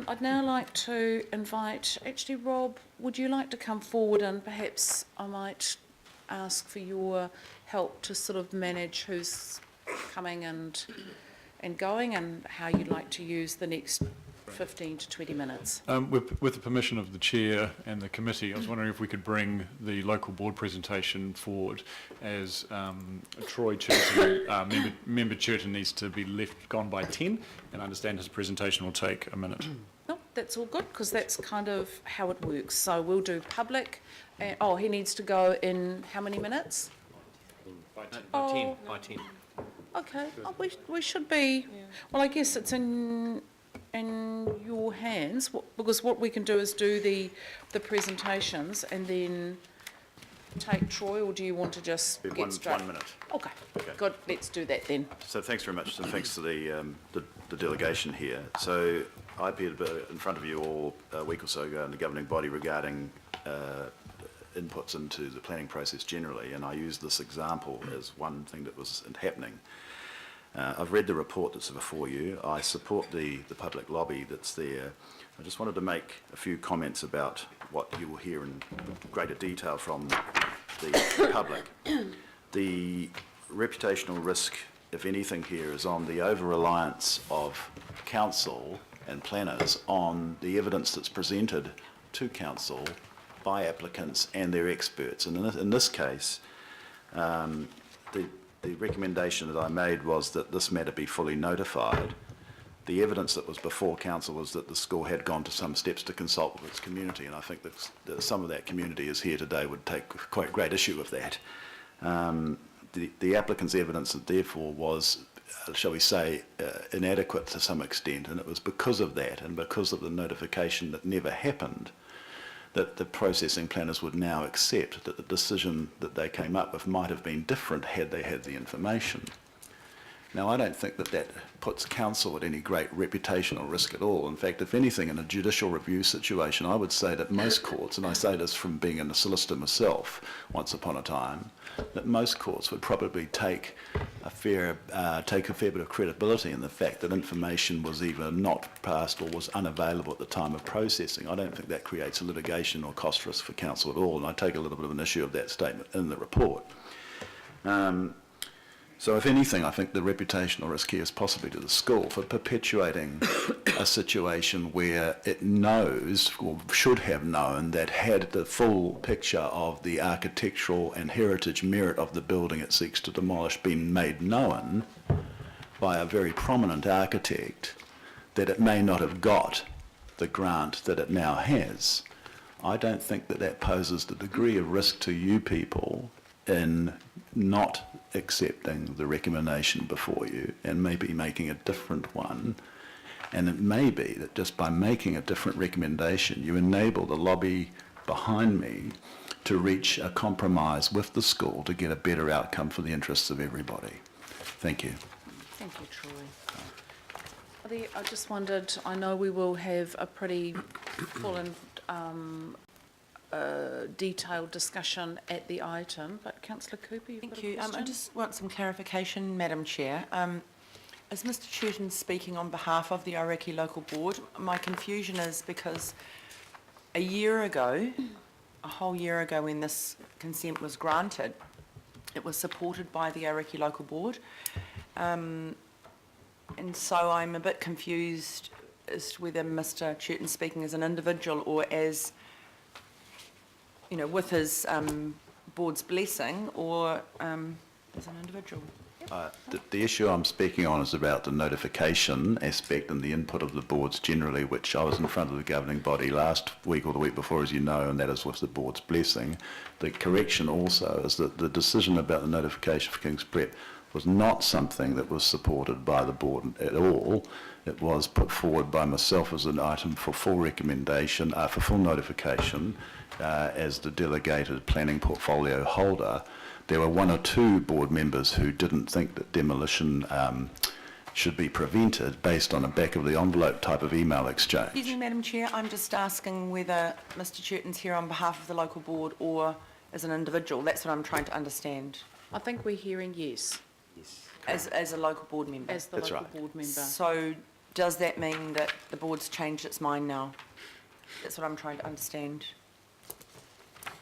I'd now like to invite, actually Rob, would you like to come forward, and perhaps I might ask for your help to sort of manage who's coming and going, and how you'd like to use the next 15 to 20 minutes. With the permission of the Chair and the committee, I was wondering if we could bring the local board presentation forward, as Troy Churton, member Churton needs to be gone by 10, and I understand his presentation will take a minute. No, that's all good, because that's kind of how it works. So we'll do public, and, he needs to go in how many minutes? By 10. By 10. Okay, we should be, well, I guess it's in your hands, because what we can do is do the presentations and then take Troy, or do you want to just get straight? 1 minute. Okay, good, let's do that then. So thanks very much, and thanks to the delegation here. So I appeared in front of you all a week or so ago in the governing body regarding inputs into the planning process generally, and I used this example as one thing that was happening. I've read the report that's before you. I support the public lobby that's there. I just wanted to make a few comments about what you will hear in greater detail from the public. The reputational risk, if anything here, is on the over-reliance of council and planners on the evidence that's presented to council by applicants and their experts. And in this case, the recommendation that I made was that this matter be fully notified. The evidence that was before council was that the school had gone to some steps to consult with its community, and I think that some of that community is here today would take quite great issue with that. The applicant's evidence, therefore, was, shall we say, inadequate to some extent, and it was because of that and because of the notification that never happened that the processing planners would now accept that the decision that they came up with might have been different had they had the information. Now, I don't think that puts council at any great reputational risk at all. In fact, if anything, in a judicial review situation, I would say that most courts, and I say this from being a solicitor myself once upon a time, that most courts would probably take a fair bit of credibility in the fact that information was either not passed or was unavailable at the time of processing. I don't think that creates a litigation or cost risk for council at all, and I take a little bit of an issue of that statement in the report. So if anything, I think the reputational risk here is possibly to the school for perpetuating a situation where it knows, or should have known, that had the full picture of the architectural and heritage merit of the building it seeks to demolish been made known by a very prominent architect, that it may not have got the grant that it now has. I don't think that that poses the degree of risk to you people in not accepting the recommendation before you and maybe making a different one. And it may be that just by making a different recommendation, you enable the lobby behind me to reach a compromise with the school to get a better outcome for the interests of everybody. Thank you. Thank you, Troy. I just wondered, I know we will have a pretty full and detailed discussion at the item, but Councillor Cooper, you've got a question? I just want some clarification, Madam Chair. Is Mr Churton speaking on behalf of the Aoraki Local Board? My confusion is because a whole year ago when this consent was granted, it was supported by the Aoraki Local Board, and so I'm a bit confused as to whether Mr Churton's speaking as an individual or as, you know, with his board's blessing, or as an individual. The issue I'm speaking on is about the notification aspect and the input of the boards generally, which I was in front of the governing body last week or the week before, as you know, and that is with the board's blessing. The correction also is that the decision about the notification for King's Prep was not something that was supported by the board at all. It was put forward by myself as an item for full recommendation, for full notification, as the delegated planning portfolio holder. There were one or two board members who didn't think that demolition should be prevented based on a back of the envelope type of email exchange. Excuse me, Madam Chair, I'm just asking whether Mr Churton's here on behalf of the local board or as an individual. That's what I'm trying to understand. I think we're hearing yes. As a local board member. As the local board member. So Does that mean that the board's changed its mind now? That's what I'm trying to understand.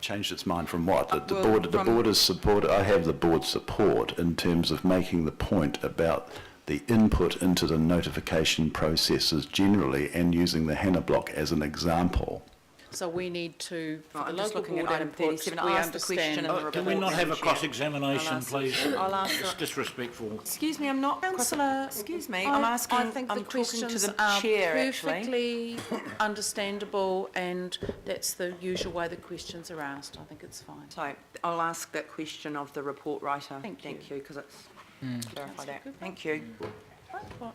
Changed its mind from what? The Well, board is support. I have the board's support in terms of making the point about the input into the notification processes generally and using the Hannah block as an example. So we need to, for Right, the I'm just local looking at board item inputs, 37. we I'll ask the question understand. in the Can we report, not have a Madam Chair? cross-examination, I'll ask- please? I'll ask It's the- disrespectful. Excuse me, I'm not... Councillor, Excuse me, I'm asking... I think the I'm talking to questions the are chair, actually. perfectly understandable, and that's the usual way the questions are asked. I think it's fine. So I'll ask that question of the report writer. Thank you. Thank you, because it's... Clarify that. Cooper. Thank you. Right, what?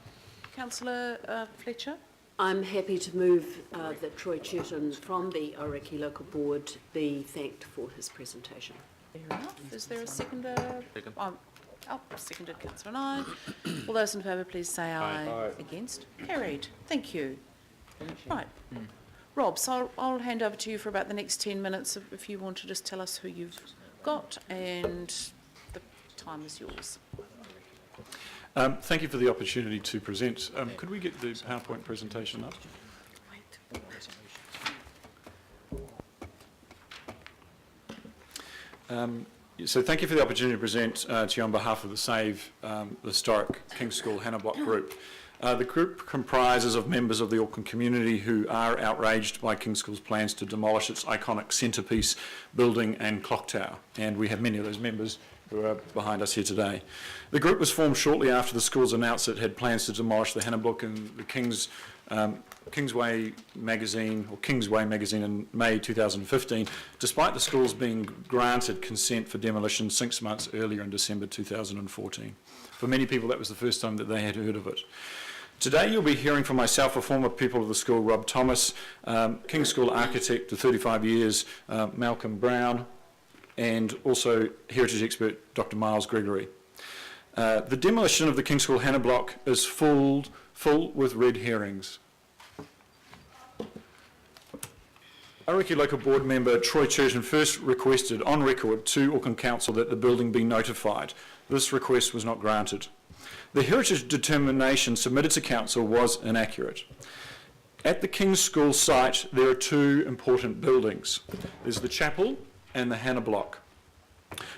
Councillor Fletcher? I'm happy to move that Troy Churton from the Aoraki Local Board be thanked for his presentation. Fair enough. Is there a seconder? Seconded, Councillor Nye. All those in favour, please say aye. Against? Carried. Thank you. Right. Rob, so I'll hand over to you for about the next 10 minutes if you want to just tell us who you've got, and the time is yours. Thank you for the opportunity to present. Could we get the PowerPoint presentation up? So thank you for the opportunity to present to you on behalf of the Save the Historic King's School Hannah Block Group. The group comprises of members of the Auckland community who are outraged by King's School's plans to demolish its iconic centrepiece building and clock tower, and we have many of those members who are behind us here today. The group was formed shortly after the schools announced it had plans to demolish the Hannah Block and the Kingsway magazine in May 2015, despite the schools being granted consent for demolition 6 months earlier in December 2014. For many people, that was the first time that they had heard of it. Today you'll be hearing from myself, a former pupil of the school, Rob Thomas, King's School architect for 35 years, Malcolm Brown, and also heritage expert Dr. Miles Gregory. The demolition of the King's School Hannah Block is full with red herrings. Aoraki Local Board member Troy Churton first requested on record to Auckland Council that the building be notified. This request was not granted. The heritage determination submitted to Council was inaccurate. At the King's School site there are two important buildings. There's the chapel and the Hannah Block.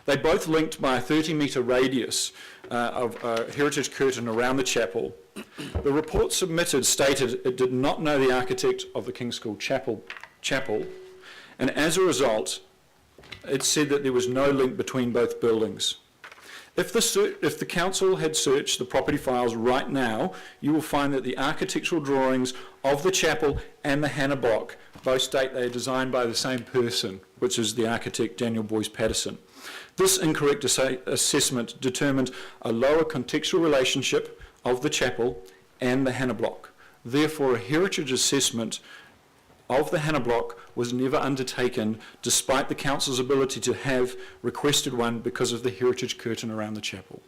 They both linked by a 30-metre radius of a heritage curtain around the chapel. The report submitted stated it did not know the architect of the King's School chapel, and as a result, it said that there was no link between both buildings. If the council had searched the property files right now, you will find that the architectural drawings of the chapel and the Hannah Block both state they are designed by the same person, which is the architect Daniel Boyce Patterson. This incorrect assessment determined a lower contextual relationship of the chapel and the Hannah Block. Therefore, a heritage assessment of the Hannah Block was never undertaken, despite the council's ability to have requested one because of the heritage curtain around the chapel.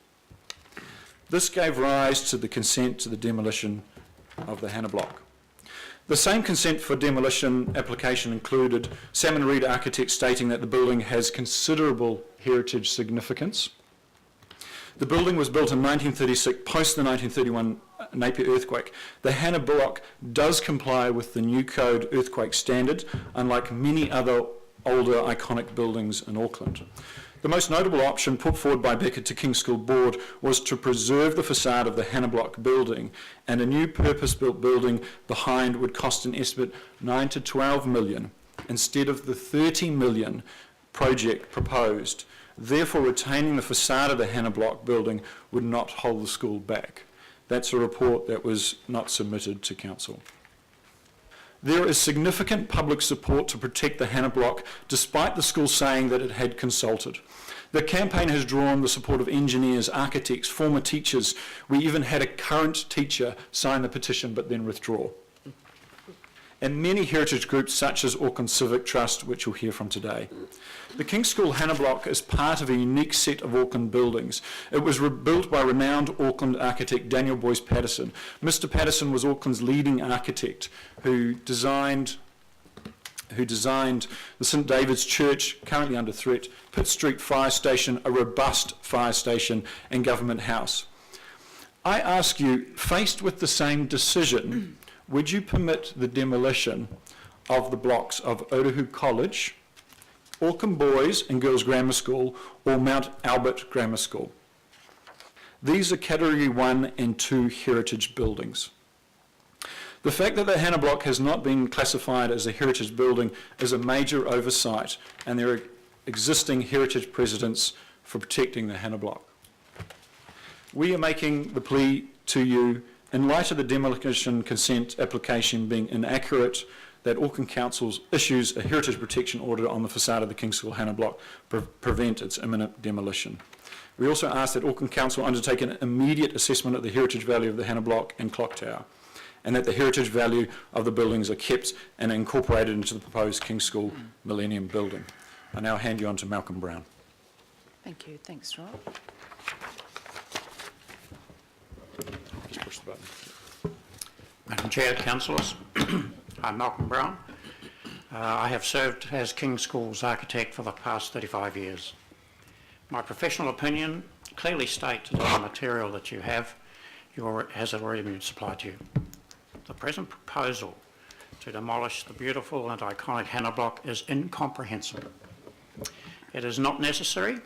This gave rise to the consent to the demolition of the Hannah Block. The same consent for demolition application included Salmon Reed Architects stating that the building has considerable heritage significance. The building was built in 1936, post the 1931 Napier earthquake. The Hannah Block does comply with the new code earthquake standard, unlike many other older iconic buildings in Auckland. The most notable option put forward by Beckett to King's School Board was to preserve the facade of the Hannah Block building, and a new purpose-built building behind would cost an estimate 9 to 12 million instead of the 30 million project proposed. Therefore, retaining the facade of the Hannah Block building would not hold the school back. That's a report that was not submitted to Council. There is significant public support to protect the Hannah Block, despite the school saying that it had consulted. The campaign has drawn the support of engineers, architects, former teachers. We even had a current teacher sign the petition but then withdraw. And many heritage groups such as Auckland Civic Trust, which you'll hear from today. The King's School Hannah Block is part of a unique set of Auckland buildings. It was built by renowned Auckland architect Daniel Boyce Patterson. Mr. Patterson was Auckland's leading architect who designed the St David's Church, currently under threat, Pitt Street Fire Station, a robust fire station, and Government House. I ask you, faced with the same decision, would you permit the demolition of the blocks of Otahu College, Auckland Boys and Girls Grammar School, or Mount Albert Grammar School? These are Category 1 and 2 heritage buildings. The fact that the Hannah Block has not been classified as a heritage building is a major oversight, and there are existing heritage precedents for protecting the Hannah Block. We are making the plea to you, in light of the demolition consent application being inaccurate, that Auckland Council issues a heritage protection order on the facade of the King's School Hannah Block to prevent its imminent demolition. We also ask that Auckland Council undertake an immediate assessment of the heritage value of the Hannah Block and Clock Tower, and that the heritage value of the buildings are kept and incorporated into the proposed King's School Millennium Building. I now hand you on to Malcolm Brown. Thank you. Thanks, Rob. Just push the button. Madam Chair, councillors, I'm Malcolm Brown. I have served as King's School's architect for the past 35 years. My professional opinion clearly states that the material that you have has already been supplied to you. The present proposal to demolish the beautiful and iconic Hannah Block is incomprehensible. It is not necessary.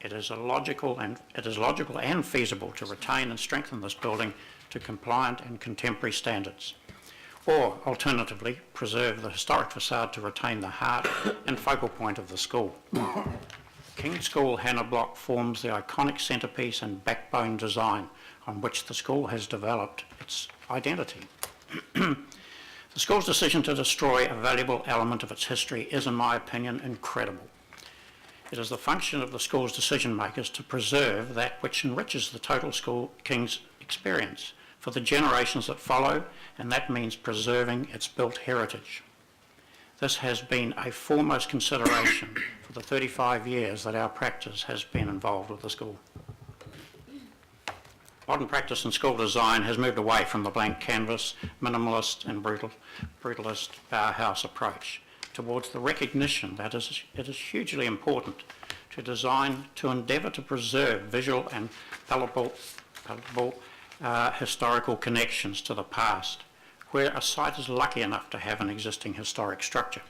It is logical and feasible to retain and strengthen this building to compliant and contemporary standards, or alternatively preserve the historic facade to retain the heart and focal point of the school. King's School Hannah Block forms the iconic centrepiece and backbone design on which the school has developed its identity. The school's decision to destroy a valuable element of its history is, in my opinion, incredible. It is the function of the school's decision makers to preserve that which enriches the total school King's experience for the generations that follow, and that means preserving its built heritage. This has been a foremost consideration for the 35 years that our practice has been involved with the school. Modern practice in school design has moved away from the blank canvas, minimalist and brutalist Bauhaus approach towards the recognition that it is hugely important to design to endeavour to preserve visual and palatable historical connections to the past, where a site is lucky enough to have an existing historic structure,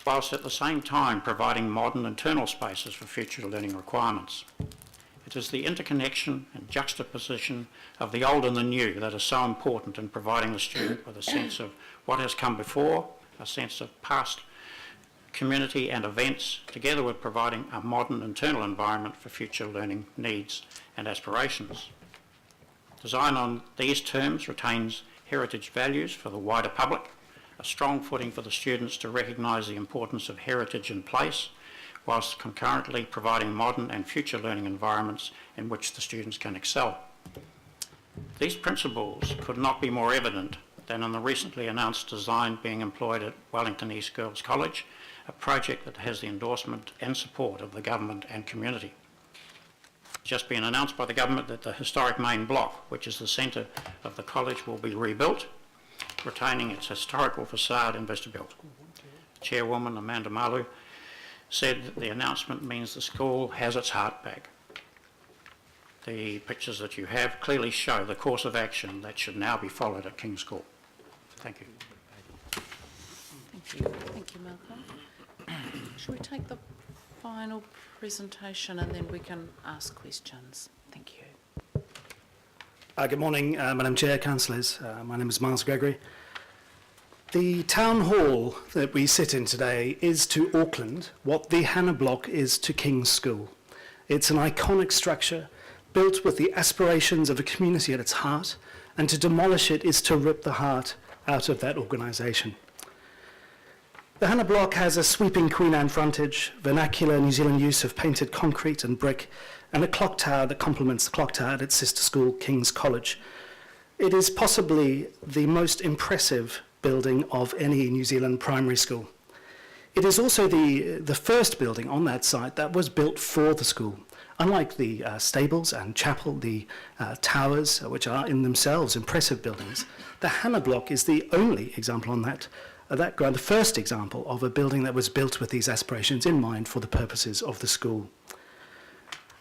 whilst at the same time providing modern internal spaces for future learning requirements. It is the interconnection and juxtaposition of the old and the new that is so important in providing the student with a sense of what has come before, a sense of past community and events, together with providing a modern internal environment for future learning needs and aspirations. Design on these terms retains heritage values for the wider public, a strong footing for the students to recognise the importance of heritage in place, whilst concurrently providing modern and future learning environments in which the students can excel. These principles could not be more evident than in the recently announced design being employed at Wellington East Girls College, a project that has the endorsement and support of the government and community. It's just been announced by the government that the historic main block, which is the centre of the college, will be rebuilt, retaining its historical facade and vestibule. Chairwoman Amanda Malu said that the announcement means the school has its heart back. The pictures that you have clearly show the course of action that should now be followed at King's School. Thank you. Thank you. Thank you, Malcolm. Shall we take the final presentation and then we can ask questions? Thank you. Good morning, Madam Chair, councillors. My name is Miles Gregory. The town hall that we sit in today is to Auckland what the Hannah Block is to King's School. It's an iconic structure built with the aspirations of a community at its heart, and to demolish it is to rip the heart out of that organisation. The Hannah Block has a sweeping Queen Anne frontage, vernacular New Zealand use of painted concrete and brick, and a clock tower that complements the clock tower at its sister school, King's College. It is possibly the most impressive building of any New Zealand primary school. It is also the first building on that site that was built for the school. Unlike the stables and chapel, the towers, which are in themselves impressive buildings, the Hannah Block is the only example on that ground, the first example of a building that was built with these aspirations in mind for the purposes of the school.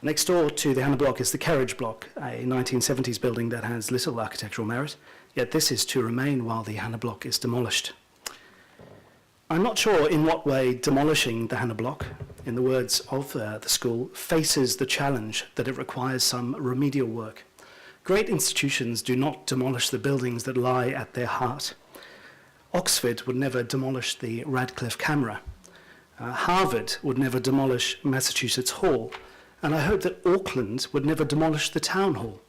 Next door to the Hannah Block is the Carriage Block, a 1970s building that has little architectural merit, yet this is to remain while the Hannah Block is demolished. I'm not sure in what way demolishing the Hannah Block, in the words of the school, faces the challenge that it requires some remedial work. Great institutions do not demolish the buildings that lie at their heart. Oxford would never demolish the Radcliffe Camera. Harvard would never demolish Massachusetts Hall. And I hope that Auckland would never demolish the Town Hall.